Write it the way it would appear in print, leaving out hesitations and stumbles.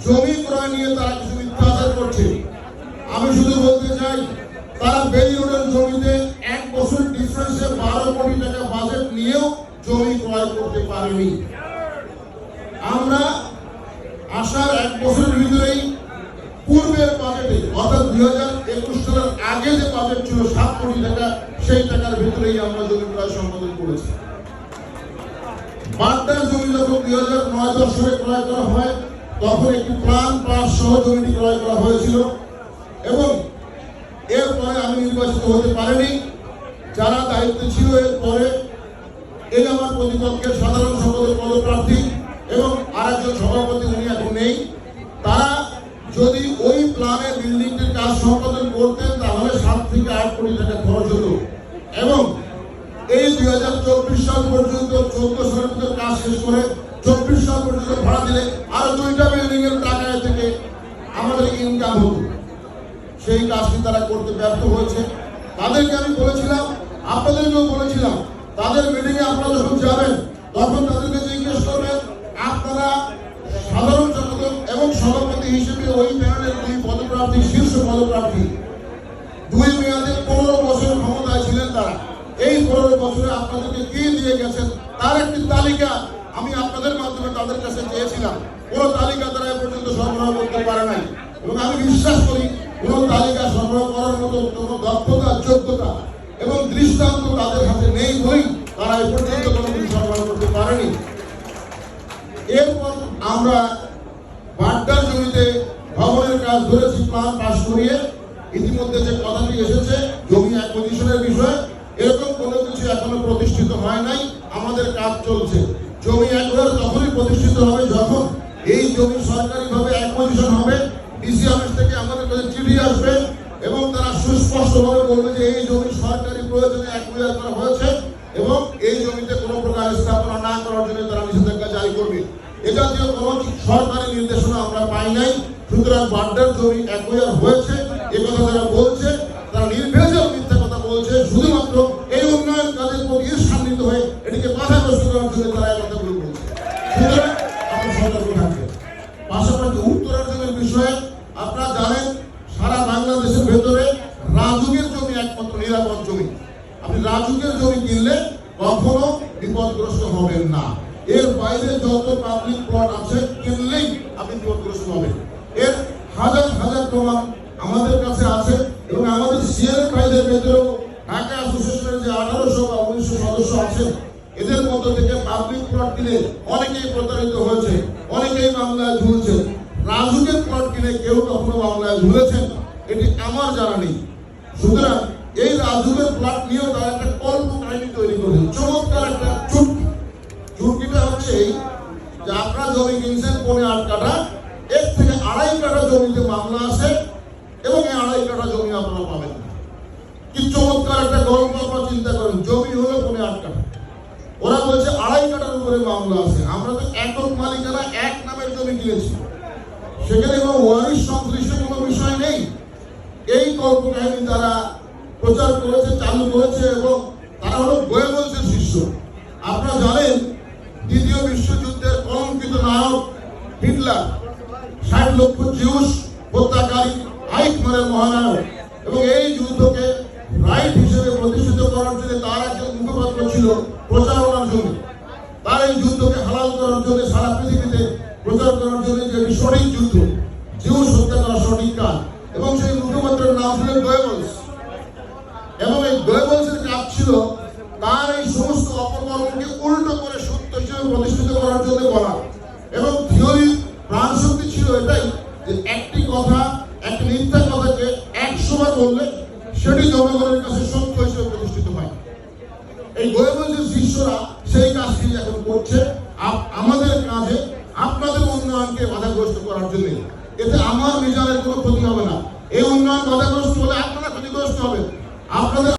জমি ক্রয় নিয়ে তারা কিছু মিথ্যাচার করছে। আমি শুধু বলতে চাই, তারা বেলি রোডের জমিতে 1 বছর ডিফারেন্সে 12 কোটি টাকা বাজেট নিয়েও জমি ক্রয় করতে পারেনি। আমরা আসার 1 বছরের ভিতরেই পূর্বের বাজেটে অর্থাৎ 2021 সালের আগে যে বাজেট ছিল 7 কোটি টাকা, সেই টাকার ভিতরেই আমরা জমি ক্রয় সম্পাদন করেছি। বাড্ডার জমি যখন 2009-10 সালে ক্রয় করা হয়, তখন একটি প্ল্যান পাস সহ জমিটি ক্রয় করা হয়েছিল এবং এরপরে আমি নির্বাচিত হতে পারিনি। যারা দায়িত্বে ছিল এরপরে, এই আমার প্রতিপক্ষের সাধারণ সম্পাদক পদপ্রার্থী এবং আরেকজন সভাপতি, উনি এখন নেই, তারা যদি ওই প্ল্যানে বিল্ডিংটির কাজ সম্পাদন করতেন তাহলে 7 থেকে 8 কোটি টাকা খরচ হতো এবং এই 2024 সাল পর্যন্ত 14 সালের ভিতরে কাজ শেষ করে 24 সাল পর্যন্ত ভাড়া দিলে আরো 2টা বিল্ডিং এর টাকা থেকে আমাদের ইনকাম হতো। সেই কাজটি তারা করতে ব্যর্থ হয়েছে। তাদেরকে আমি বলেছিলাম, আপনাদেরকেও বলেছিলাম, তাদের মিটিং এ আপনারা যখন যাবেন তখন তাদেরকে জিজ্ঞেস করবেন, আপনারা সাধারণ সম্পাদক এবং সভাপতি হিসেবে ওই প্যানেলের 2 পদপ্রার্থী, শীর্ষ পদপ্রার্থী, 2 মেয়াদে 15 বছর ক্ষমতায় ছিলেন তারা। এই 15 বছরে আপনাদেরকে কি দিয়ে গেছেন তার একটি তালিকা আমি আপনাদের মাধ্যমে তাদের কাছে চেয়েছিলাম। কোনো তালিকা তারা এ পর্যন্ত সরবরাহ করতে পারে নাই এবং আমি বিশ্বাস করি কোনো তালিকা সরবরাহ করার মতো কোনো দক্ষতা, যোগ্যতা এবং দৃষ্টান্ত তাদের হাতে নেই বলেই তারা এ পর্যন্ত কোনো কিছু সরবরাহ করতে পারেনি। এরপর আমরা বাড্ডার জমিতে ভবনের কাজ ধরেছি, প্ল্যান পাস করিয়ে। ইতিমধ্যে যে কথাটি এসেছে জমি অ্যাকুইজিশনের বিষয়ে, এরকম কোনো কিছু এখনো প্রতিষ্ঠিত হয় নাই। আমাদের কাজ চলছে। জমি একবার তখনই প্রতিষ্ঠিত হবে যখন এই জমি সরকারিভাবে অ্যাকুইজিশন হবে, ডিসি অফিস থেকে আমাদের কাছে চিঠি আসবে এবং তারা সুস্পষ্টভাবে বলবে যে এই জমি সরকারি প্রয়োজনে অ্যাকুইয়ার করা হয়েছে এবং এই জমিতে কোনো প্রকার স্থাপনা না করার জন্য তারা নিষেধাজ্ঞা জারি করবে। এ জাতীয় কোনো সরকারি নির্দেশনা আমরা পাই নাই। সুতরাং বাড্ডার জমি অ্যাকুইয়ার হয়েছে এ কথা যারা বলছে তারা নির্ভেজাল মিথ্যা কথা বলছে। শুধুমাত্র এই উন্নয়ন কাজের প্রতি ঈর্ষান্বিত হয়ে এটিকে বাধাগ্রস্ত করার জন্য তারা এই কথাগুলো বলছে। সুতরাং আপনি সতর্ক থাকবেন। পাশাপাশি উত্তরার জমির বিষয়ে আপনারা জানেন, সারা বাংলাদেশের ভেতরে রাজুকের জমি একমাত্র নিরাপদ জমি। আপনি রাজুকের জমি কিনলে কখনো বিপদগ্রস্ত হবেন না। এর বাইরে যত পাবলিক প্লট আছে কিনলেই আপনি বিপদগ্রস্ত হবেন। এর হাজার হাজার প্রমাণ আমাদের কাছে আছে এবং আমাদের সিএনএ ভাইদের ভেতরেও ঢাকা অ্যাসোসিয়েশনের যে 1800 বা 1900 সদস্য আছেন, এদের মধ্য থেকে পাবলিক প্লট কিনে অনেকেই প্রতারিত হয়েছে, অনেকেই মামলায় ঝুলছে। রাজুকের প্লট কিনে কেউ কখনো মামলায় ঝুলেছেন এটি আমার জানা নেই। সুতরাং এই রাজুকের প্লট নিয়েও তারা একটা কল্প কাহিনী তৈরি করেছে, চমৎকার একটা চুটকি। চুটকিটা হচ্ছে এই যে আপনারা জমি কিনছেন 8.5 কাঠা, এর থেকে 2.5 কাঠা জমিতে মামলা আছে এবং এই 2.5 কাঠা জমি আপনারা পাবেন না। কি চমৎকার একটা গল্প আপনারা চিন্তা করেন। জমি হলো 8.5 কাঠা, ওরা বলছে 2.5 কাঠার উপরে মামলা আছে। আমরা তো একক মালিকানা এক নামের জমি কিনেছি, সেখানে কোনো ওয়ারিশ সংশ্লিষ্ট কোনো বিষয় নেই। এই কল্প কাহিনী তারা প্রচার করেছে, চালু করেছে এবং তারা হলো গোয়েবলসের শিষ্য। আপনারা জানেন দ্বিতীয় বিশ্বযুদ্ধের কলঙ্কিত নায়ক হিটলার 60 লক্ষ জিউস হত্যাকারী, আইখমারের মহানায়ক, এবং এই যুদ্ধকে রাইট হিসেবে প্রতিষ্ঠিত করার জন্য তার একজন মুখপাত্র ছিল প্রচারণার জন্য। তার এই যুদ্ধকে হালাল করার জন্য সারা পৃথিবীতে প্রচার করার জন্য যে সঠিক যুদ্ধ, জিউস হত্যা করা সঠিক কাজ, এবং সেই মুখপাত্রের নাম ছিল গোয়েবলস। এবং এই গোয়েবলসের কাজ ছিল তার এই সমস্ত অপকর্মকে উল্টো করে সত্য হিসেবে প্রতিষ্ঠিত করার জন্য বলা। এবং থিওরি প্রাণশক্তি ছিল এটাই যে একটি কথা, একটি মিথ্যা কথাকে 100 বার বললে সেটি জনগণের কাছে সত্য হিসেবে প্রতিষ্ঠিত হয়। এই গোয়েবলসের শিষ্যরা সেই কাজটি এখন করছে আমাদের কাজে, আপনাদের উন্নয়নকে বাধাগ্রস্ত করার জন্য। এতে আমার মিজানের কোনো ক্ষতি হবে না। এই উন্নয়ন বাধাগ্রস্ত হলে আপনারা ক্ষতিগ্রস্ত হবেন। আপনাদের